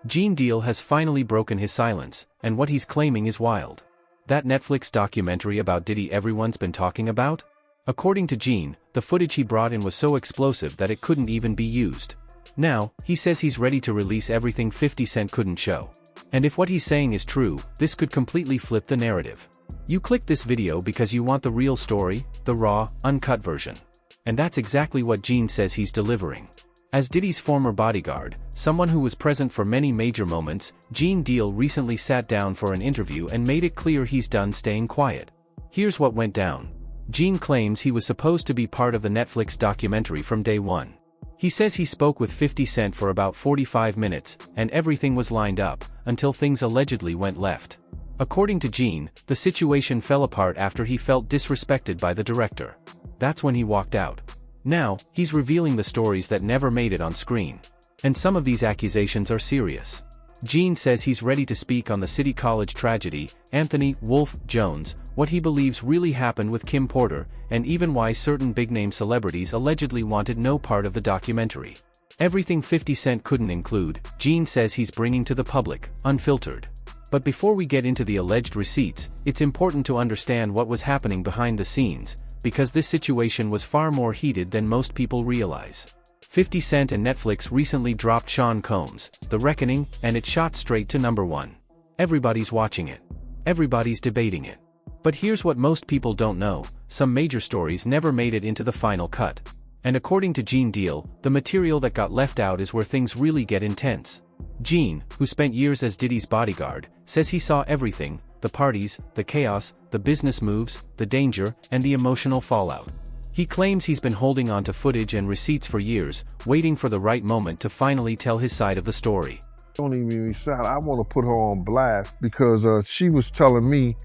Gene Deal has finally broken his silence, and what he's claiming is wild. That Netflix documentary about Diddy everyone's been talking about? According to Gene, the footage he brought in was so explosive that it couldn't even be used. Now, he says he's ready to release everything 50 Cent couldn't show. And if what he's saying is true, this could completely flip the narrative. You clicked this video because you want the real story, the raw, uncut version. And that's exactly what Gene says he's delivering. As Diddy's former bodyguard, someone who was present for many major moments, Gene Deal recently sat down for an interview and made it clear he's done staying quiet. Here's what went down. Gene claims he was supposed to be part of the Netflix documentary from day one. He says he spoke with 50 Cent for about 45 minutes, and everything was lined up, until things allegedly went left. According to Gene, the situation fell apart after he felt disrespected by the director. That's when he walked out. Now, he's revealing the stories that never made it on screen. And some of these accusations are serious. Gene says he's ready to speak on the City College tragedy, Anthony "Wolf" Jones, what he believes really happened with Kim Porter, and even why certain big-name celebrities allegedly wanted no part of the documentary. Everything 50 Cent couldn't include, Gene says he's bringing to the public, unfiltered. But before we get into the alleged receipts, it's important to understand what was happening behind the scenes, because this situation was far more heated than most people realize. 50 Cent and Netflix recently dropped Sean Combs' The Reckoning, and it shot straight to #1. Everybody's watching it. Everybody's debating it. But here's what most people don't know, some major stories never made it into the final cut. And according to Gene Deal, the material that got left out is where things really get intense. Gene, who spent years as Diddy's bodyguard, says he saw everything: the parties, the chaos, the business moves, the danger, and the emotional fallout. He claims he's been holding on to footage and receipts for years, waiting for the right moment to finally tell his side of the story. Don't even be sad. I want to put her on blast because she was telling me,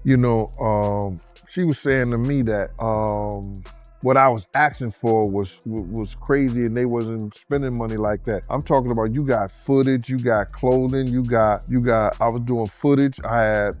she was saying to me that what I was asking for was crazy and they wasn't spending money like that. I'm talking about you got footage, you got clothing, I was doing footage, I had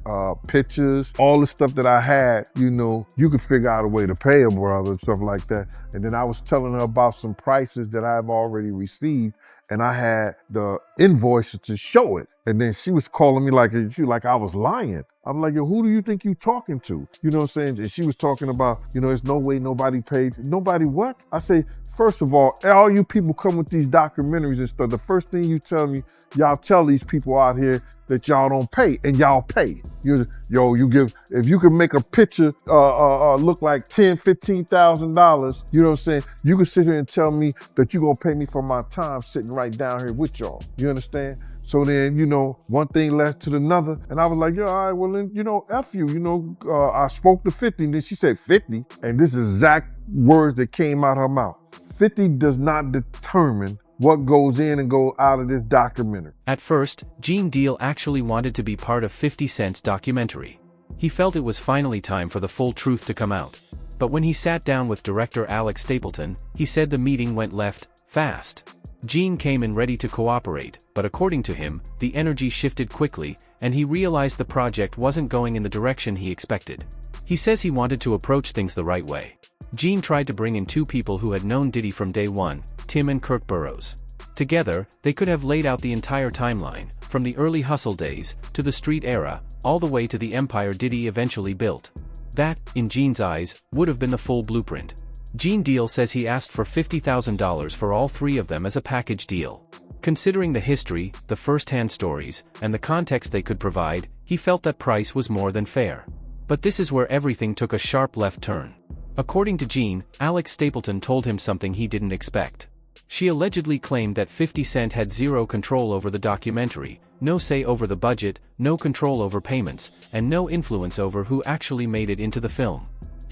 pictures, all the stuff that I had, you could figure out a way to pay a brother and stuff like that. And then I was telling her about some prices that I've already received and I had the invoices to show it. And then she was calling me like I was lying. I'm like, yo, who do you think you talking to? You know what I'm saying? And she was talking about, there's no way nobody paid. Nobody what? I say, first of all you people come with these documentaries and stuff. The first thing you tell me, y'all tell these people out here that y'all don't pay, and y'all pay. If you can make a picture look like $10,000, $15,000, you know what I'm saying? You can sit here and tell me that you're gonna pay me for my time sitting right down here with y'all. You understand? So then, one thing led to another. And I was like, all right, well then, F you, I spoke to 50, and then she said 50. And this is exact words that came out her mouth. 50 does not determine what goes in and go out of this documentary. At first, Gene Deal actually wanted to be part of 50 Cent's documentary. He felt it was finally time for the full truth to come out. But when he sat down with director Alex Stapleton, he said the meeting went left fast. Gene came in ready to cooperate, but according to him, the energy shifted quickly, and he realized the project wasn't going in the direction he expected. He says he wanted to approach things the right way. Gene tried to bring in two people who had known Diddy from day one, Tim and Kirk Burrows. Together, they could have laid out the entire timeline, from the early hustle days, to the street era, all the way to the empire Diddy eventually built. That, in Gene's eyes, would have been the full blueprint. Gene Deal says he asked for $50,000 for all three of them as a package deal. Considering the history, the first-hand stories, and the context they could provide, he felt that price was more than fair. But this is where everything took a sharp left turn. According to Gene, Alex Stapleton told him something he didn't expect. She allegedly claimed that 50 Cent had zero control over the documentary, no say over the budget, no control over payments, and no influence over who actually made it into the film.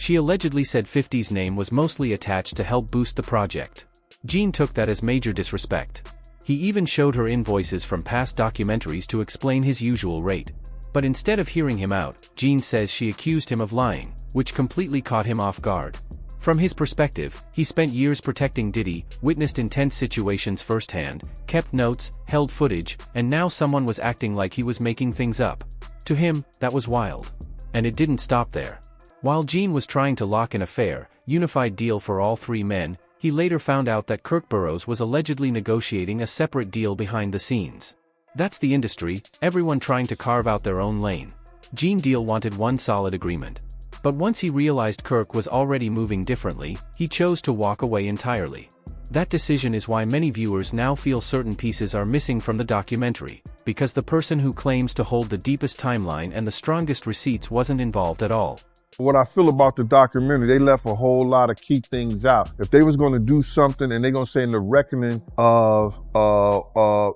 She allegedly said 50's name was mostly attached to help boost the project. Gene took that as major disrespect. He even showed her invoices from past documentaries to explain his usual rate. But instead of hearing him out, Gene says she accused him of lying, which completely caught him off guard. From his perspective, he spent years protecting Diddy, witnessed intense situations firsthand, kept notes, held footage, and now someone was acting like he was making things up. To him, that was wild. And it didn't stop there. While Gene was trying to lock in a fair, unified deal for all three men, he later found out that Kirk Burrows was allegedly negotiating a separate deal behind the scenes. That's the industry, everyone trying to carve out their own lane. Gene Deal wanted one solid agreement. But once he realized Kirk was already moving differently, he chose to walk away entirely. That decision is why many viewers now feel certain pieces are missing from the documentary, because the person who claims to hold the deepest timeline and the strongest receipts wasn't involved at all. What I feel about the documentary, they left a whole lot of key things out. If they was going to do something and they're going to say in the reckoning of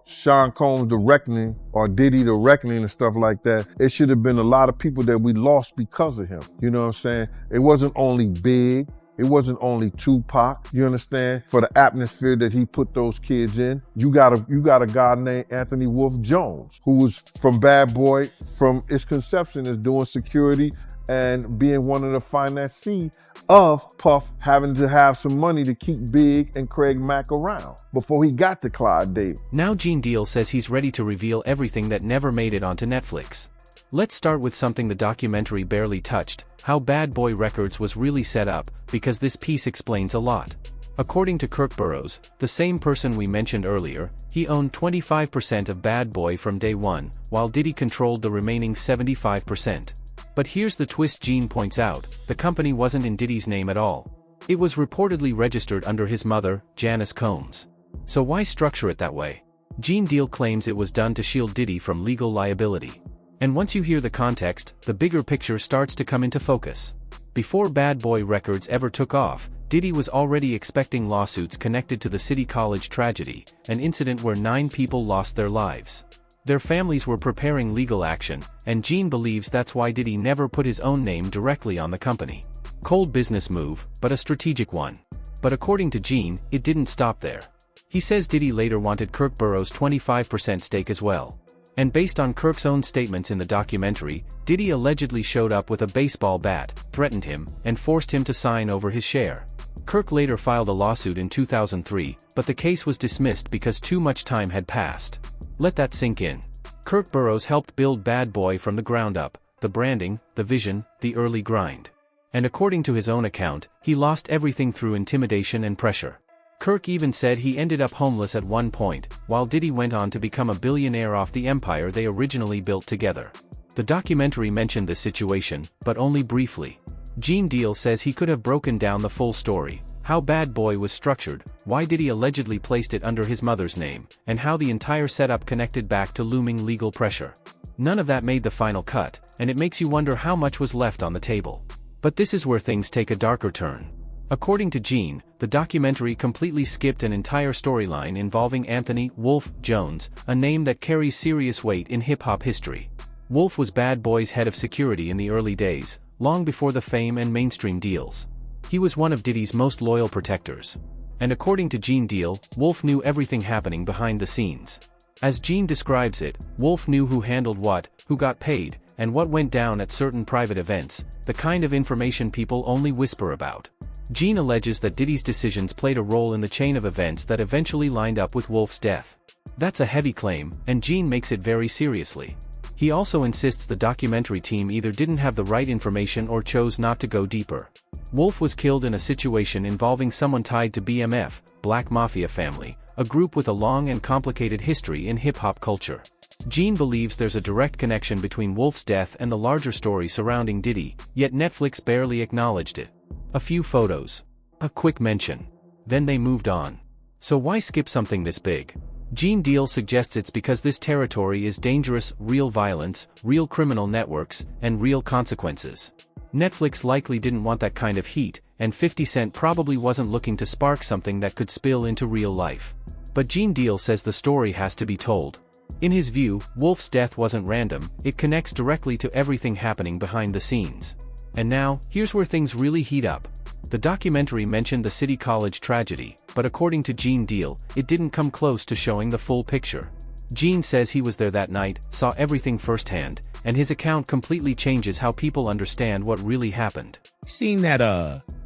Sean Combs, the reckoning, or Diddy, the reckoning and stuff like that, it should have been a lot of people that we lost because of him. You know what I'm saying? It wasn't only Big. It wasn't only Tupac, you understand? For the atmosphere that he put those kids in. You got a guy named Anthony Wolf Jones, who was from Bad Boy, from its conception as doing security and being one of the financiers of Puff having to have some money to keep Big and Craig Mack around before he got to Clyde David. Now Gene Deal says he's ready to reveal everything that never made it onto Netflix. Let's start with something the documentary barely touched, how Bad Boy Records was really set up, because this piece explains a lot. According to Kirk Burroughs, the same person we mentioned earlier, he owned 25% of Bad Boy from day one, while Diddy controlled the remaining 75%. But here's the twist Gene points out, the company wasn't in Diddy's name at all. It was reportedly registered under his mother, Janice Combs. So why structure it that way? Gene Deal claims it was done to shield Diddy from legal liability. And once you hear the context, the bigger picture starts to come into focus. Before Bad Boy Records ever took off, Diddy was already expecting lawsuits connected to the City College tragedy, an incident where 9 people lost their lives. Their families were preparing legal action, and Gene believes that's why Diddy never put his own name directly on the company. Cold business move, but a strategic one. But according to Gene, it didn't stop there. He says Diddy later wanted Kirk Burroughs' 25% stake as well. And based on Kirk's own statements in the documentary, Diddy allegedly showed up with a baseball bat, threatened him, and forced him to sign over his share. Kirk later filed a lawsuit in 2003, but the case was dismissed because too much time had passed. Let that sink in. Kirk Burroughs helped build Bad Boy from the ground up, the branding, the vision, the early grind. And according to his own account, he lost everything through intimidation and pressure. Kirk even said he ended up homeless at one point, while Diddy went on to become a billionaire off the empire they originally built together. The documentary mentioned this situation, but only briefly. Gene Deal says he could have broken down the full story, how Bad Boy was structured, why Diddy allegedly placed it under his mother's name, and how the entire setup connected back to looming legal pressure. None of that made the final cut, and it makes you wonder how much was left on the table. But this is where things take a darker turn. According to Gene, the documentary completely skipped an entire storyline involving Anthony "Wolf" Jones, a name that carries serious weight in hip-hop history. Wolf was Bad Boy's head of security in the early days, long before the fame and mainstream deals. He was one of Diddy's most loyal protectors. And according to Gene Deal, Wolf knew everything happening behind the scenes. As Gene describes it, Wolf knew who handled what, who got paid, and what went down at certain private events, the kind of information people only whisper about. Gene alleges that Diddy's decisions played a role in the chain of events that eventually lined up with Wolf's death. That's a heavy claim, and Gene makes it very seriously. He also insists the documentary team either didn't have the right information or chose not to go deeper. Wolf was killed in a situation involving someone tied to BMF, Black Mafia family, a group with a long and complicated history in hip-hop culture. Gene believes there's a direct connection between Wolf's death and the larger story surrounding Diddy, yet Netflix barely acknowledged it. A few photos. A quick mention. Then they moved on. So why skip something this big? Gene Deal suggests it's because this territory is dangerous, real violence, real criminal networks, and real consequences. Netflix likely didn't want that kind of heat, and 50 Cent probably wasn't looking to spark something that could spill into real life. But Gene Deal says the story has to be told. In his view, Wolf's death wasn't random, it connects directly to everything happening behind the scenes. And now, here's where things really heat up. The documentary mentioned the City College tragedy, but according to Gene Deal, it didn't come close to showing the full picture. Gene says he was there that night, saw everything firsthand, and his account completely changes how people understand what really happened. You seen that,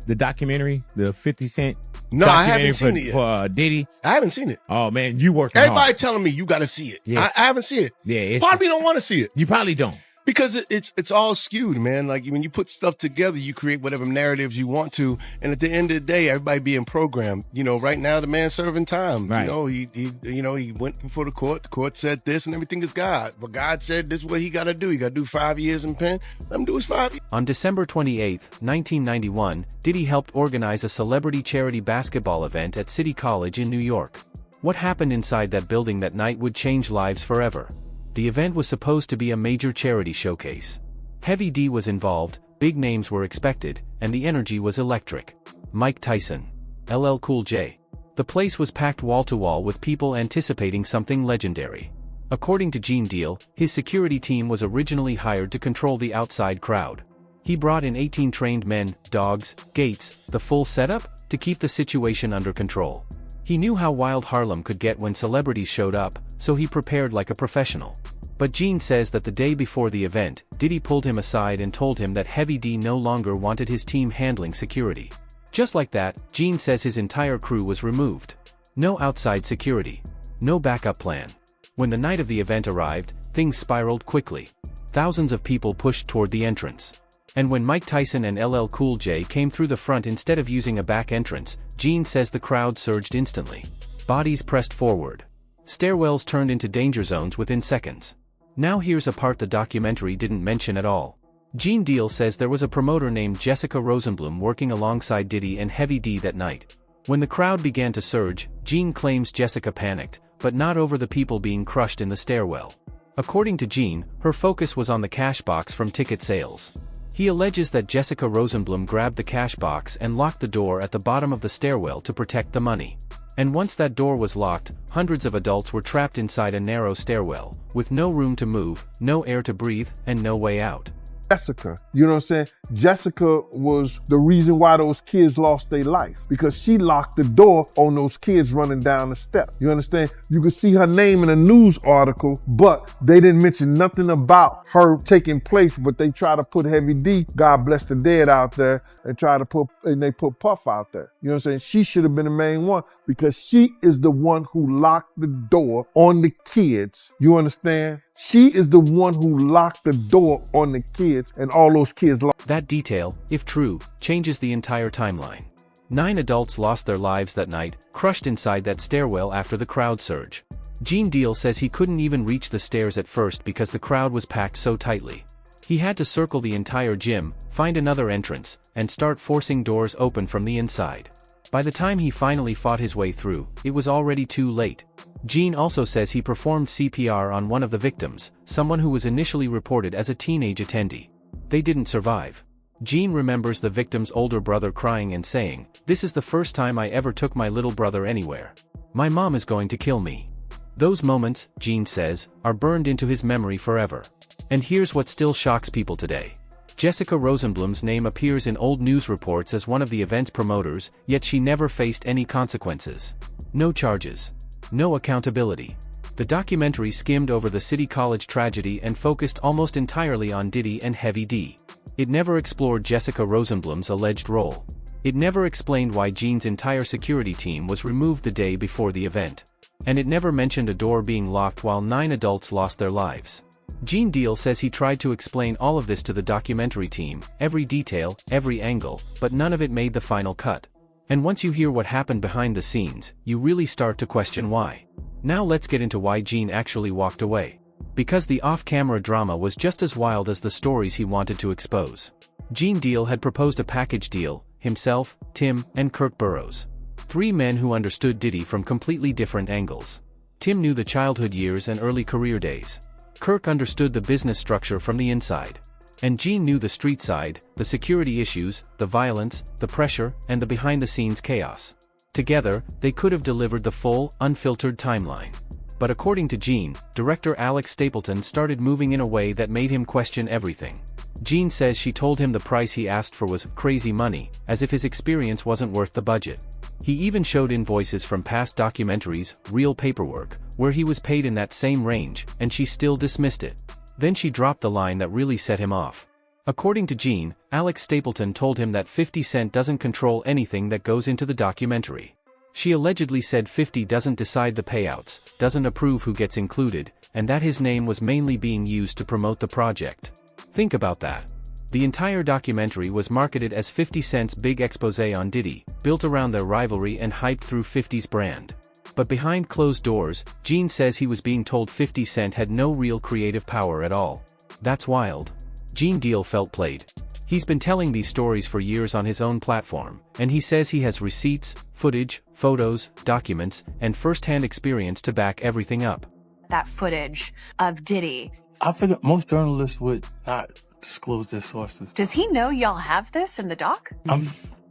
the documentary, the 50 Cent? No, I haven't seen it yet. For Diddy? I haven't seen it. Oh, man, you working Everybody hard. telling me you got to see it. Yeah. I haven't seen it. Yeah, Part of me don't want to see it. You probably don't. Because it's all skewed, man. Like when you put stuff together, you create whatever narratives you want to, and at the end of the day, everybody being programmed. You know, right now the man's serving time. Right. You know, he went before the court. The court said this, and everything is God. But God said this is what he got to do. He got to do 5 years in pen. Let him do his 5 years. On December 28, 1991, Diddy helped organize a celebrity charity basketball event at City College in New York. What happened inside that building that night would change lives forever. The event was supposed to be a major charity showcase. Heavy D was involved, big names were expected, and the energy was electric. Mike Tyson, LL Cool J. The place was packed wall to wall with people anticipating something legendary. According to Gene Deal, his security team was originally hired to control the outside crowd. He brought in 18 trained men, dogs, gates, the full setup, to keep the situation under control. He knew how wild Harlem could get when celebrities showed up, so he prepared like a professional. But Gene says that the day before the event, Diddy pulled him aside and told him that Heavy D no longer wanted his team handling security. Just like that, Gene says his entire crew was removed. No outside security. No backup plan. When the night of the event arrived, things spiraled quickly. Thousands of people pushed toward the entrance. And when Mike Tyson and LL Cool J came through the front instead of using a back entrance, Gene says the crowd surged instantly. Bodies pressed forward. Stairwells turned into danger zones within seconds. Now here's a part the documentary didn't mention at all. Gene Deal says there was a promoter named Jessica Rosenblum working alongside Diddy and Heavy D that night. When the crowd began to surge, Gene claims Jessica panicked, but not over the people being crushed in the stairwell. According to Gene, her focus was on the cash box from ticket sales. He alleges that Jessica Rosenblum grabbed the cash box and locked the door at the bottom of the stairwell to protect the money. And once that door was locked, hundreds of adults were trapped inside a narrow stairwell, with no room to move, no air to breathe, and no way out. Jessica, you know what I'm saying? Jessica was the reason why those kids lost their life, because she locked the door on those kids running down the steps. You understand? You could see her name in a news article, but they didn't mention nothing about her taking place, but they try to put Heavy D, God bless the dead, out there, and they put Puff out there. You know what I'm saying? She should have been the main one, because she is the one who locked the door on the kids. You understand? She is the one who locked the door on the kids, and all those kids lost. That detail, if true, changes the entire timeline. 9 adults lost their lives that night, crushed inside that stairwell after the crowd surge. Gene Deal says he couldn't even reach the stairs at first because the crowd was packed so tightly. He had to circle the entire gym, find another entrance, and start forcing doors open from the inside. By the time he finally fought his way through, it was already too late. Gene also says he performed CPR on one of the victims, someone who was initially reported as a teenage attendee. They didn't survive. Gene remembers the victim's older brother crying and saying, "This is the first time I ever took my little brother anywhere. My mom is going to kill me." Those moments, Gene says, are burned into his memory forever. And here's what still shocks people today. Jessica Rosenblum's name appears in old news reports as one of the event's promoters, yet she never faced any consequences. No charges. No accountability. The documentary skimmed over the City College tragedy and focused almost entirely on Diddy and Heavy D. It never explored Jessica Rosenblum's alleged role. It never explained why Gene's entire security team was removed the day before the event. And it never mentioned a door being locked while 9 adults lost their lives. Gene Deal says he tried to explain all of this to the documentary team, every detail, every angle, but none of it made the final cut. And once you hear what happened behind the scenes, you really start to question why. Now let's get into why Gene actually walked away. Because the off-camera drama was just as wild as the stories he wanted to expose. Gene Deal had proposed a package deal, himself, Tim, and Kirk Burroughs. 3 men who understood Diddy from completely different angles. Tim knew the childhood years and early career days. Kirk understood the business structure from the inside. And Gene knew the street side, the security issues, the violence, the pressure, and the behind-the-scenes chaos. Together, they could have delivered the full, unfiltered timeline. But according to Gene, director Alex Stapleton started moving in a way that made him question everything. Gene says she told him the price he asked for was crazy money, as if his experience wasn't worth the budget. He even showed invoices from past documentaries, real paperwork, where he was paid in that same range, and she still dismissed it. Then she dropped the line that really set him off. According to Gene, Alex Stapleton told him that 50 Cent doesn't control anything that goes into the documentary. She allegedly said 50 doesn't decide the payouts, doesn't approve who gets included, and that his name was mainly being used to promote the project. Think about that. The entire documentary was marketed as 50 Cent's big exposé on Diddy, built around their rivalry and hyped through 50's brand. But behind closed doors, Gene says he was being told 50 Cent had no real creative power at all. That's wild. Gene Deal felt played. He's been telling these stories for years on his own platform, and he says he has receipts, footage, photos, documents, and first-hand experience to back everything up. That footage of Diddy. I figure most journalists would not disclose their sources. Does he know y'all have this in the doc?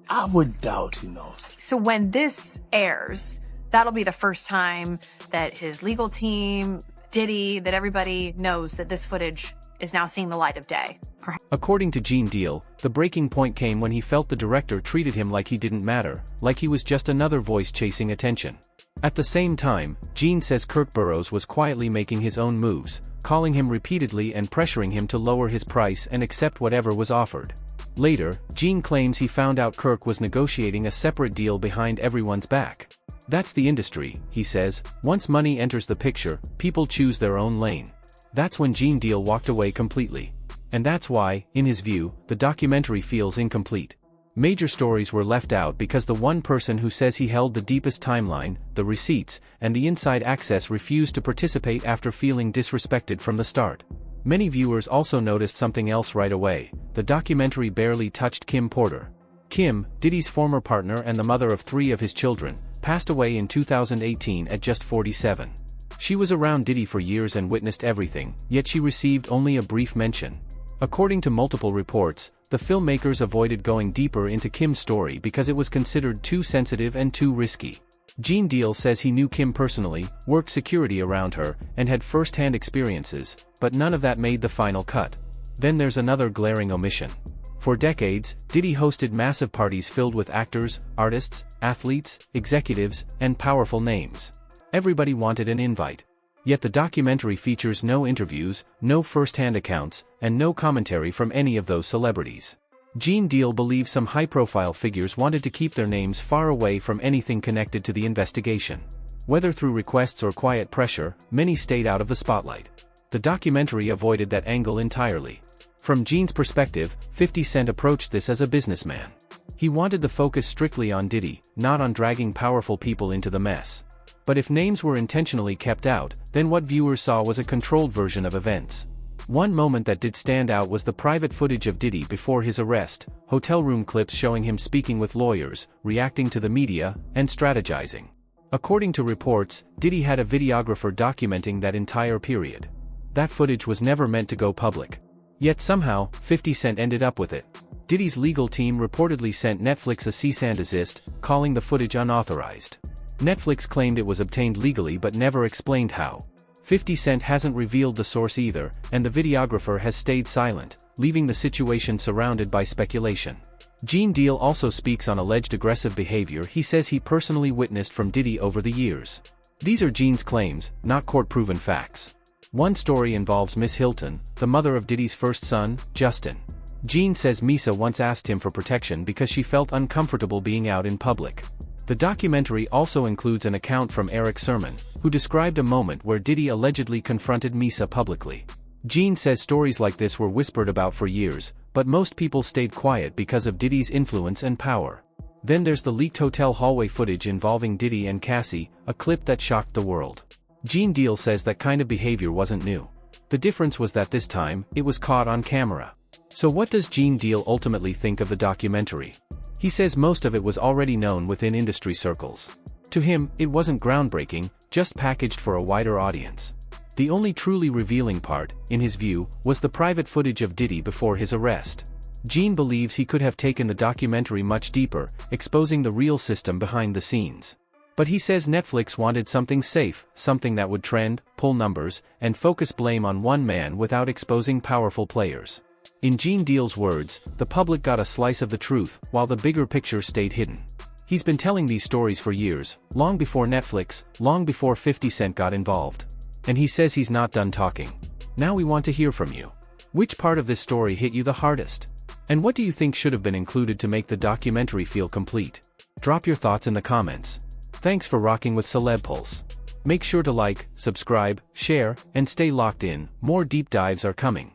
I would doubt he knows. So when this airs, that'll be the first time that his legal team, Diddy, that everybody knows that this footage is now seeing the light of day. According to Gene Deal, the breaking point came when he felt the director treated him like he didn't matter, like he was just another voice chasing attention. At the same time, Gene says Kirk Burroughs was quietly making his own moves, calling him repeatedly and pressuring him to lower his price and accept whatever was offered. Later, Gene claims he found out Kirk was negotiating a separate deal behind everyone's back. That's the industry, he says. Once money enters the picture, people choose their own lane. That's when Gene Deal walked away completely. And that's why, in his view, the documentary feels incomplete. Major stories were left out because the one person who says he held the deepest timeline, the receipts, and the inside access refused to participate after feeling disrespected from the start. Many viewers also noticed something else right away. The documentary barely touched Kim Porter. Kim, Diddy's former partner and the mother of 3 of his children, passed away in 2018 at just 47. She was around Diddy for years and witnessed everything, yet she received only a brief mention. According to multiple reports, the filmmakers avoided going deeper into Kim's story because it was considered too sensitive and too risky. Gene Deal says he knew Kim personally, worked security around her, and had first-hand experiences, but none of that made the final cut. Then there's another glaring omission. For decades, Diddy hosted massive parties filled with actors, artists, athletes, executives, and powerful names. Everybody wanted an invite. Yet the documentary features no interviews, no first-hand accounts, and no commentary from any of those celebrities. Gene Deal believes some high-profile figures wanted to keep their names far away from anything connected to the investigation. Whether through requests or quiet pressure, many stayed out of the spotlight. The documentary avoided that angle entirely. From Gene's perspective, 50 Cent approached this as a businessman. He wanted the focus strictly on Diddy, not on dragging powerful people into the mess. But if names were intentionally kept out, then what viewers saw was a controlled version of events. One moment that did stand out was the private footage of Diddy before his arrest, hotel room clips showing him speaking with lawyers, reacting to the media, and strategizing. According to reports, Diddy had a videographer documenting that entire period. That footage was never meant to go public. Yet somehow, 50 Cent ended up with it. Diddy's legal team reportedly sent Netflix a cease and desist, calling the footage unauthorized. Netflix claimed it was obtained legally but never explained how. 50 Cent hasn't revealed the source either, and the videographer has stayed silent, leaving the situation surrounded by speculation. Gene Deal also speaks on alleged aggressive behavior he says he personally witnessed from Diddy over the years. These are Gene's claims, not court-proven facts. One story involves Miss Hilton, the mother of Diddy's first son, Justin. Gene says Misa once asked him for protection because she felt uncomfortable being out in public. The documentary also includes an account from Eric Sermon, who described a moment where Diddy allegedly confronted Misa publicly. Gene says stories like this were whispered about for years, but most people stayed quiet because of Diddy's influence and power. Then there's the leaked hotel hallway footage involving Diddy and Cassie, a clip that shocked the world. Gene Deal says that kind of behavior wasn't new. The difference was that this time, it was caught on camera. So what does Gene Deal ultimately think of the documentary? He says most of it was already known within industry circles. To him, it wasn't groundbreaking, just packaged for a wider audience. The only truly revealing part, in his view, was the private footage of Diddy before his arrest. Gene believes he could have taken the documentary much deeper, exposing the real system behind the scenes. But he says Netflix wanted something safe, something that would trend, pull numbers, and focus blame on one man without exposing powerful players. In Gene Deal's words, the public got a slice of the truth, while the bigger picture stayed hidden. He's been telling these stories for years, long before Netflix, long before 50 Cent got involved. And he says he's not done talking. Now we want to hear from you. Which part of this story hit you the hardest? And what do you think should have been included to make the documentary feel complete? Drop your thoughts in the comments. Thanks for rocking with Celeb Pulse. Make sure to like, subscribe, share, and stay locked in. More deep dives are coming.